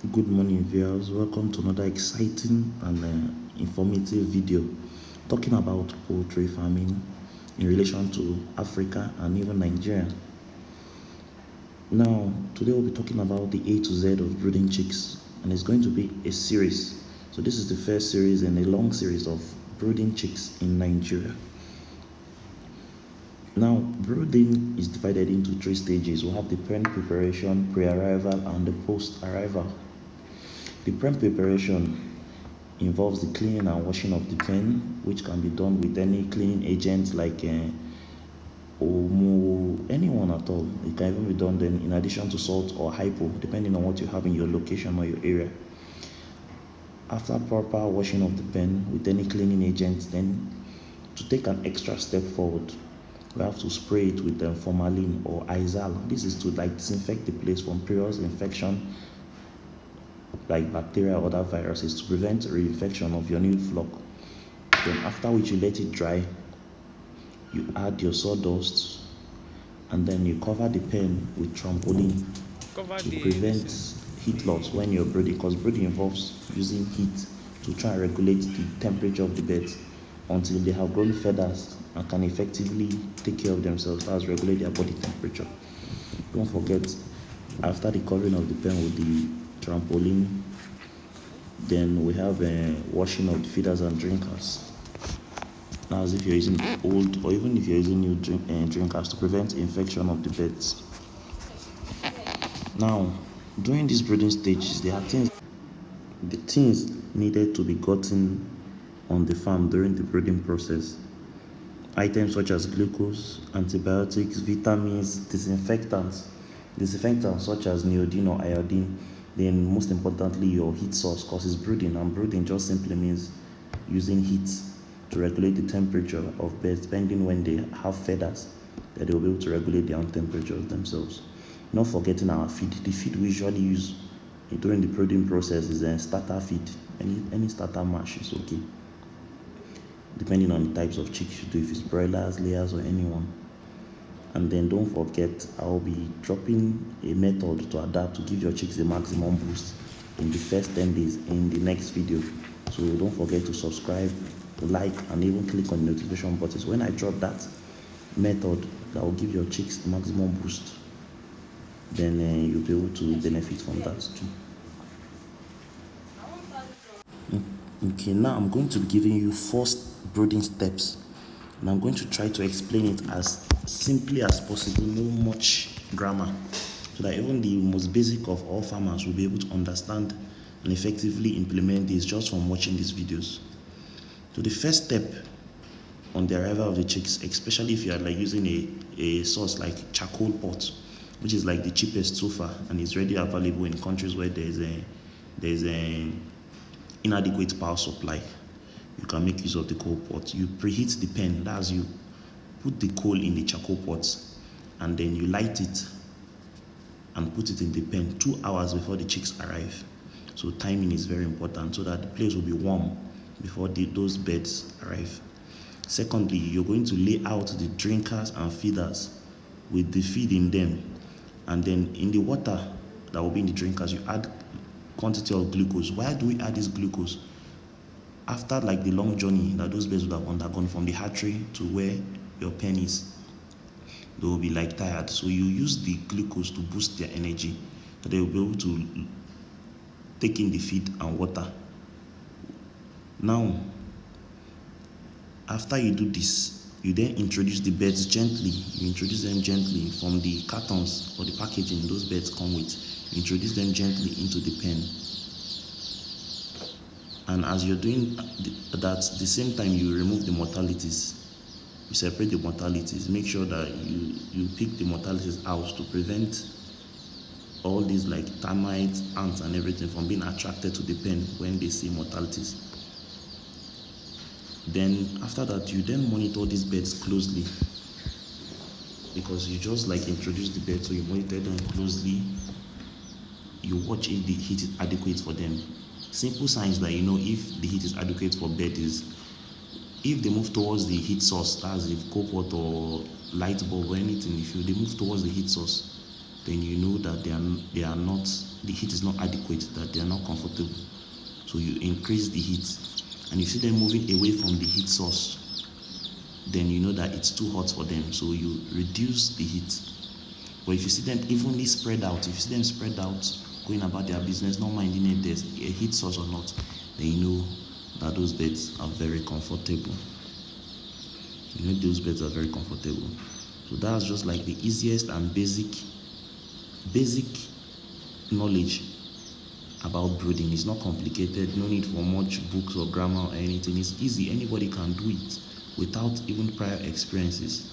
Good morning, viewers. Welcome to another exciting and informative video talking about poultry farming in relation to Africa and even Nigeria. Now, today we'll be talking about the A to Z of brooding chicks, and it's going to be a series. So this is the first series in a long series of brooding chicks in Nigeria. Now, brooding is divided into three stages. We have the pen preparation, pre-arrival, and the post-arrival. The pen preparation involves the cleaning and washing of the pen, which can be done with any cleaning agent like Omo, anyone at all. It can even be done then in addition to salt or hypo, depending on what you have in your location or your area. After proper washing of the pen with any cleaning agent, then to take an extra step forward, we have to spray it with formalin or Izal. This is to disinfect the place from previous infection like bacteria or other viruses to prevent reinfection of your new flock. Then after which you let it dry, you add your sawdust and then you cover the pen with trampoline to prevent heat loss when you're brooding, because brooding involves using heat to try and regulate the temperature of the beds until they have grown feathers and can effectively take care of themselves, as regulate their body temperature. Don't forget, after the covering of the pen with the trampoline, then we have washing of the feeders and drinkers. Now, as if you're using old or even if you're using new drinkers to prevent infection of the beds. Now, during these brooding stages, there are things needed to be gotten on the farm during the brooding process. Items such as glucose, antibiotics, vitamins, disinfectants such as neodyne or iodine, then most importantly your heat source, because it's brooding, and brooding just simply means using heat to regulate the temperature of birds, depending when they have feathers, that they will be able to regulate their own temperature themselves. Not forgetting our feed. The feed we usually use during the brooding process is a starter feed. Any starter mash is okay, depending on the types of chicks you do, if it's broilers, layers, or anyone. And then don't forget, I'll be dropping a method to adapt to give your chicks a maximum boost in the first 10 days in the next video. So don't forget to subscribe, like, and even click on the notification buttons when I drop that method that will give your chicks a maximum boost. Then you'll be able to benefit from that too. Okay, now I'm going to be giving you 4 brooding steps, and I'm going to try to explain it as simply as possible, no much grammar, so that even the most basic of all farmers will be able to understand and effectively implement this just from watching these videos. So the first step on the arrival of the chicks, especially if you are like using a source like charcoal pot, which is like the cheapest so far and is readily available in countries where there's a inadequate power supply, you can make use of the coal pot. You preheat the pen, that's you put the coal in the charcoal pot and then you light it and put it in the pen 2 hours before the chicks arrive. So timing is very important so that the place will be warm before those birds arrive. Secondly, you're going to lay out the drinkers and feeders with the feed in them, and then in the water that will be in the drinkers, you add quantity of glucose. Why do we add this glucose? After like the long journey that those birds would have undergone from the hatchery to where your pen is, they will be like tired, so you use the glucose to boost their energy, so they will be able to take in the feed and water. Now, after you do this, you then introduce the birds gently. You introduce them gently from the cartons or the packaging those birds come with. You introduce them gently into the pen. And as you're doing that, at the same time you remove the mortalities. You separate the mortalities. Make sure that you pick the mortalities out to prevent all these like termites, ants, and everything from being attracted to the pen when they see mortalities. Then after that, you then monitor these birds closely, because you just like introduce the birds, so you monitor them closely. You watch if the heat is adequate for them. Simple signs that you know if the heat is adequate for birds is if they move towards the heat source, that's if coal pot or light bulb or anything, if they move towards the heat source, then you know that they are not, the heat is not adequate, that they are not comfortable. So you increase the heat, and you see them moving away from the heat source, then you know that it's too hot for them, so you reduce the heat. But if you see them evenly spread out, if you see them spread out, going about their business, not minding if there's a heat source or not, then you know that those beds are very comfortable. You know those beds are very comfortable. So that's just like the easiest and basic knowledge about brooding. It's not complicated, no need for much books or grammar or anything. It's easy, anybody can do it without even prior experiences.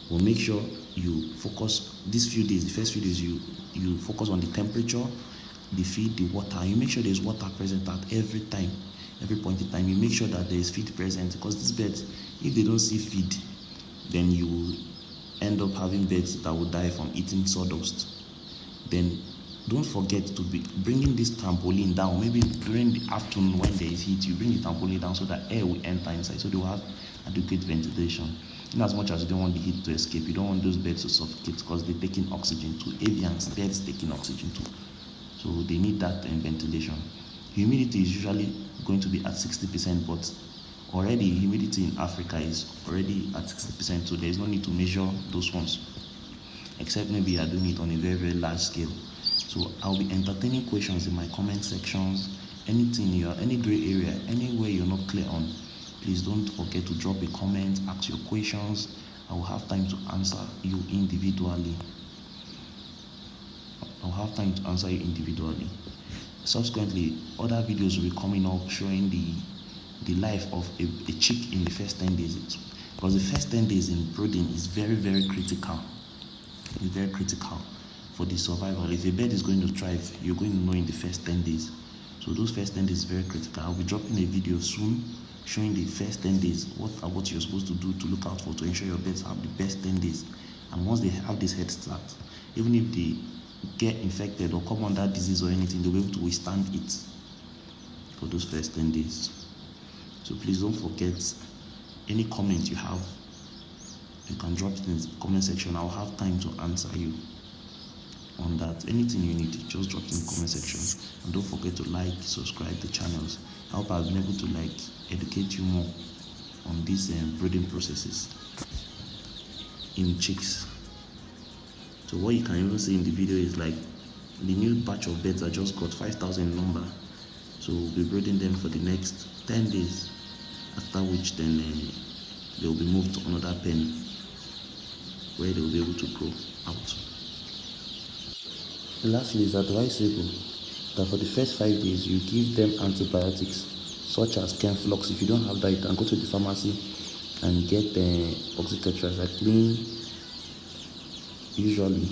But make sure you focus these few days, the first few days, you focus on the temperature, the feed, the water. You make sure there's water present at every time, every point in time. You make sure that there is feed present, because these birds, if they don't see feed, then you will end up having birds that will die from eating sawdust. Then don't forget to be bringing this trampoline down. Maybe during the afternoon when there is heat, you bring the trampoline down so that air will enter inside, so they will have adequate ventilation. In as much as you don't want the heat to escape, you don't want those birds to suffocate, because they're taking oxygen too. Avians, birds taking oxygen too, so they need that ventilation. Humidity is usually going to be at 60%, but already humidity in Africa is already at 60%, so there is no need to measure those ones, except maybe you are doing it on a very, very large scale. So I'll be entertaining questions in my comment sections. Anything any gray area, anywhere you're not clear on, please don't forget to drop a comment, ask your questions. I will have time to answer you individually. Subsequently, other videos will be coming up showing the life of a chick in the first 10 days. Because the first 10 days in brooding is very, very critical. It's very critical for the survival. If a bird is going to thrive, you're going to know in the first 10 days. So those first 10 days is very critical. I'll be dropping a video soon showing the first 10 days, what you're supposed to do to look out for to ensure your birds have the best 10 days. And once they have this head start, even if they get infected or come under disease or anything, they'll be able to withstand it for those first 10 days. So please don't forget, any comment you have, you can drop it in the comment section. I'll have time to answer you on that. Anything you need, just drop it in the comment section. And don't forget to like, subscribe the channels. I hope I've been able to educate you more on these brooding processes in chicks. So what you can even see in the video is the new batch of birds I just got, 5,000 number. So we'll be brooding them for the next 10 days, after which then they will be moved to another pen where they will be able to grow out. Lastly, it's advisable that for the first 5 days you give them antibiotics such as Kenflux. If you don't have that, you can go to the pharmacy and get oxytetracycline. Usually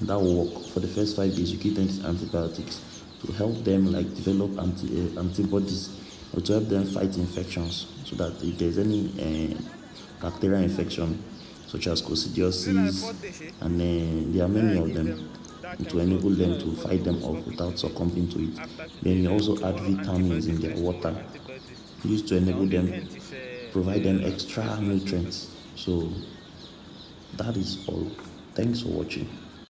that will work. For the first 5 days you give them these antibiotics to help them develop antibodies, or to help them fight infections, so that if there's any bacterial infection such as coccidiosis, and there are many of them, to enable them to fight them off without succumbing to it. Then you also add vitamins in their water, used to enable them, provide them extra nutrients. So that is all. Thanks for watching.